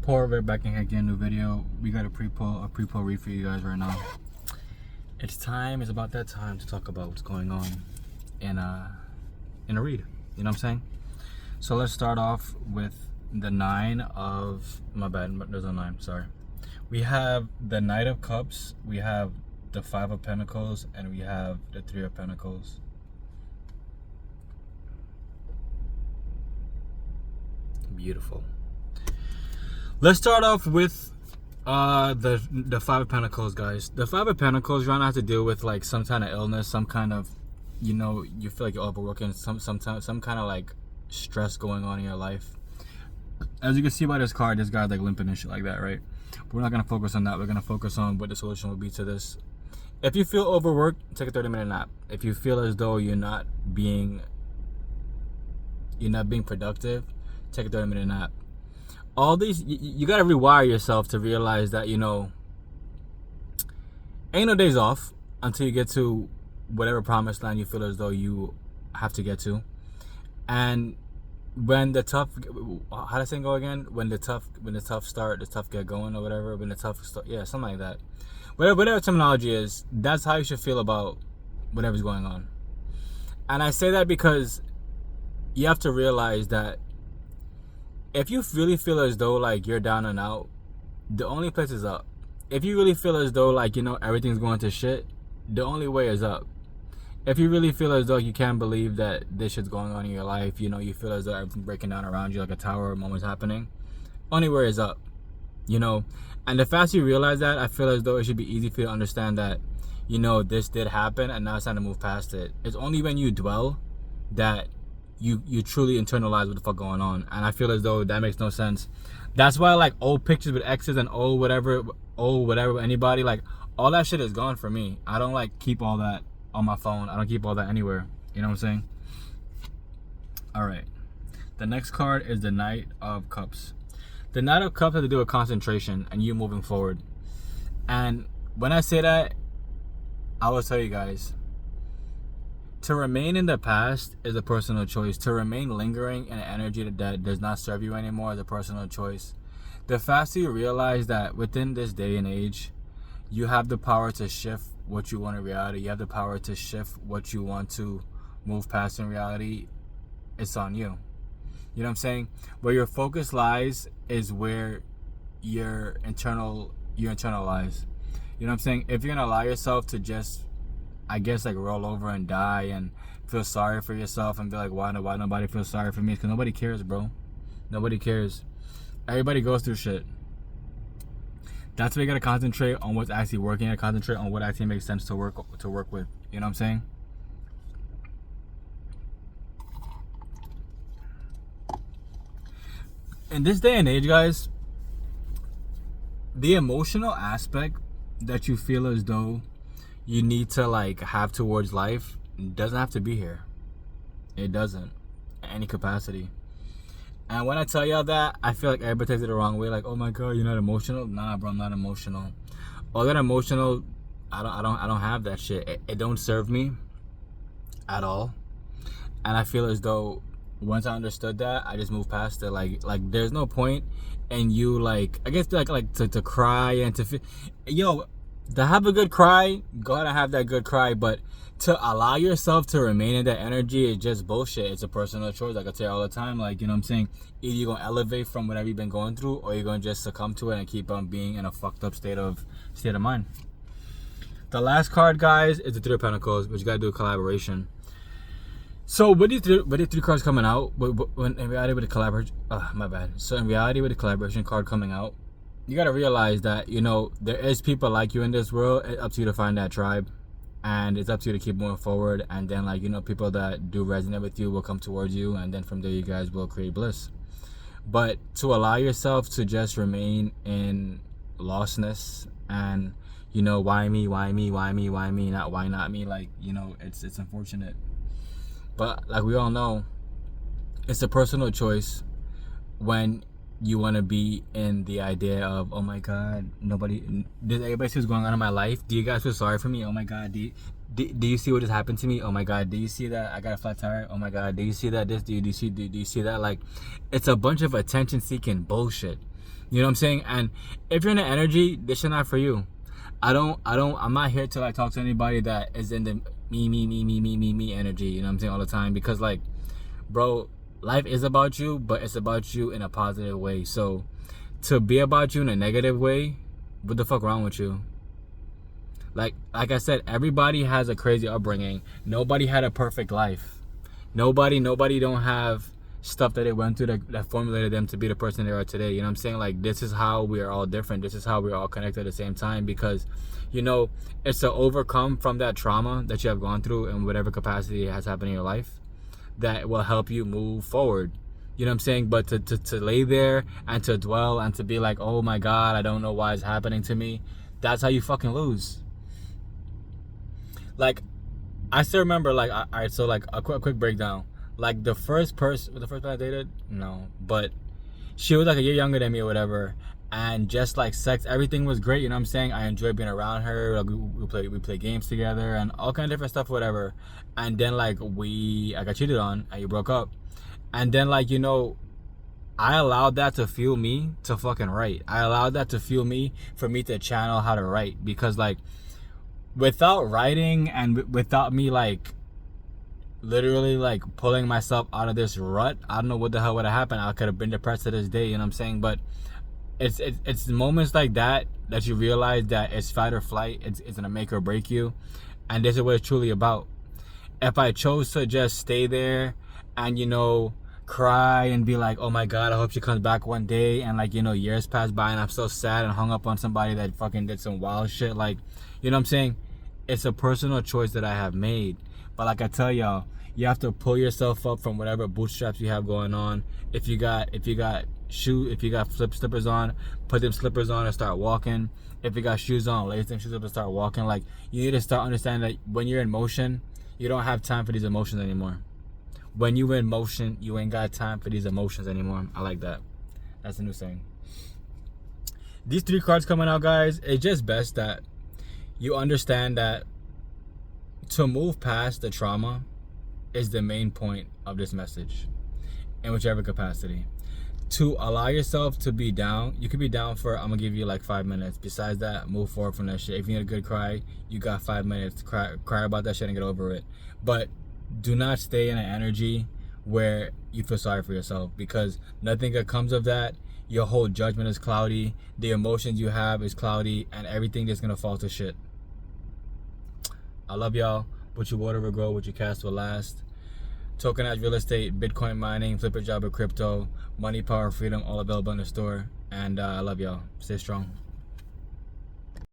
Pour right back in again, new video. We got a pre-pull read for you guys right now. It's about that time to talk about what's going on in a read. You know what I'm saying? So let's start off with the nine of, my bad, there's no nine, sorry. We have the Knight of Cups, we have the Five of Pentacles, and we have the Three of Pentacles. Beautiful. Let's start off with the Five of Pentacles, guys. The Five of Pentacles, you're gonna have to deal with like some kind of illness, some kind of, you know, you feel like you're overworking, some kind of like stress going on in your life. As you can see by this card, this guy's like limping and shit like that, right? But we're not gonna focus on that. We're gonna focus on what the solution will be to this. If you feel overworked, take a 30-minute nap. If you feel as though you're not being productive, take a 30-minute nap. All these, you gotta rewire yourself to realize that, you know, ain't no days off until you get to whatever promised land you feel as though you have to get to. And when the tough, how does it go again? When the tough start, the tough get going, or whatever. When the tough start, yeah, something like that. Whatever terminology is, that's how you should feel about whatever's going on. And I say that because you have to realize that if you really feel as though like you're down and out, the only place is up. If you really feel as though like, you know, everything's going to shit, the only way is up. If you really feel as though you can't believe that this shit's going on in your life, you know, you feel as though everything's breaking down around you like a tower moment's happening, only way is up, you know. And the faster you realize that, I feel as though it should be easy for you to understand that, you know, this did happen and now it's time to move past it. It's only when you dwell that you truly internalize what the fuck going on. And I feel as though that makes no sense. That's why like old pictures with exes and old whatever with anybody, like all that shit is gone for me. I don't like keep all that on my phone. I don't keep all that anywhere. You know what I'm saying? All right. The next card is the Knight of Cups. The Knight of Cups has to do with concentration and you moving forward. And when I say that, I will tell you guys, to remain in the past is a personal choice. To remain lingering in an energy that does not serve you anymore is a personal choice. The faster you realize that within this day and age, you have the power to shift what you want in reality. You have the power to shift what you want to move past in reality. It's on you. You know what I'm saying? Where your focus lies is where your internal lies. You know what I'm saying? If you're gonna allow yourself to just, I guess, like roll over and die and feel sorry for yourself and be like, why nobody feels sorry for me? Because nobody cares, bro. Nobody cares. Everybody goes through shit. That's why you gotta concentrate on what's actually working and concentrate on what actually makes sense to work with. You know what I'm saying? In this day and age, guys, the emotional aspect that you feel as though you need to like have towards life doesn't have to be here. It doesn't in any capacity. And when I tell y'all that, I feel like everybody takes it the wrong way. Like, oh my god, you're not emotional? Nah, bro, I'm not emotional. All that emotional, I don't have that shit. It don't serve me at all. And I feel as though once I understood that, I just moved past it. Like there's no point in you like, I guess like to cry and to feel, yo, to have a good cry, go ahead and have that good cry, but to allow yourself to remain in that energy is just bullshit. It's a personal choice, like I tell you all the time. Like, you know what I'm saying? Either you're gonna elevate from whatever you've been going through, or you're gonna just succumb to it and keep on being in a fucked up state of mind. The last card, guys, is the Three of Pentacles, which you gotta do a collaboration. So with these three cards coming out, when in reality with the collaboration, my bad. So in reality with the collaboration card coming out, you gotta realize that, you know, there is people like you in this world. It's up to you to find that tribe, and it's up to you to keep moving forward. And then, like, you know, people that do resonate with you will come towards you, and then from there you guys will create bliss. But to allow yourself to just remain in lostness and, you know, why me, not why not me, like, you know, it's unfortunate. But like we all know, it's a personal choice when you want to be in the idea of, oh my god, does everybody see what's going on in my life? Do you guys feel sorry for me? Oh my god, do you see what has happened to me? Oh my god, do you see that I got a flat tire? Oh my god, do you see that this? Do you see that? Like, it's a bunch of attention seeking bullshit. You know what I'm saying? And if you're in the energy, this shit not for you. I'm not here to like talk to anybody that is in the me energy, you know what I'm saying, all the time. Because like, bro, life is about you, but it's about you in a positive way. So to be about you in a negative way, what the fuck wrong with you? Like I said, everybody has a crazy upbringing. Nobody had a perfect life. Nobody don't have stuff that they went through that formulated them to be the person they are today. You know what I'm saying? Like, this is how we are all different. This is how we're all connected at the same time, because, you know, it's to overcome from that trauma that you have gone through in whatever capacity has happened in your life that will help you move forward. You know what I'm saying? But to lay there and to dwell and to be like, oh my God, I don't know why it's happening to me, that's how you fucking lose. Like, I still remember, like, all right, so like a quick breakdown. Like, the first person I dated, no, but she was like a year younger than me or whatever, and just like sex, everything was great. You know what I'm saying? I enjoyed being around her. Like, we play games together and all kind of different stuff, whatever. And then like I got cheated on and you broke up, and then like, you know, I allowed that to fuel me to fucking write. I allowed that to fuel me for me to channel how to write, because like, without writing and without me like literally like pulling myself out of this rut, I don't know what the hell would have happened. I could have been depressed to this day, you know what I'm saying? But it's moments like that that you realize that it's fight or flight. It's gonna make or break you, and this is what it's truly about. If I chose to just stay there and, you know, cry and be like, oh my God, I hope she comes back one day, and like, you know, years pass by and I'm so sad and hung up on somebody that fucking did some wild shit, like, you know what I'm saying? It's a personal choice that I have made. But like I tell y'all, you have to pull yourself up from whatever bootstraps you have going on. If you got slippers on, put them slippers on and start walking. If you got shoes on, lace them shoes up and start walking. Like, you need to start understanding that when you're in motion, you don't have time for these emotions anymore. When you in motion, you ain't got time for these emotions anymore. I like that. That's a new saying. These 3 cards coming out, guys, it's just best that you understand that to move past the trauma is the main point of this message, in whichever capacity. To allow yourself to be down, you could be down for, I'm gonna give you like 5 minutes. Besides that, move forward from that shit. If you need a good cry, you got 5 minutes to cry about that shit and get over it. But do not stay in an energy where you feel sorry for yourself, because nothing good comes of that. Your whole judgment is cloudy, the emotions you have is cloudy, and everything is gonna fall to shit. I love y'all. What you water will grow, what you cast will last. Tokenized real estate, Bitcoin mining, flipper job of crypto, money, power, freedom, all available in the store. And I love y'all. Stay strong.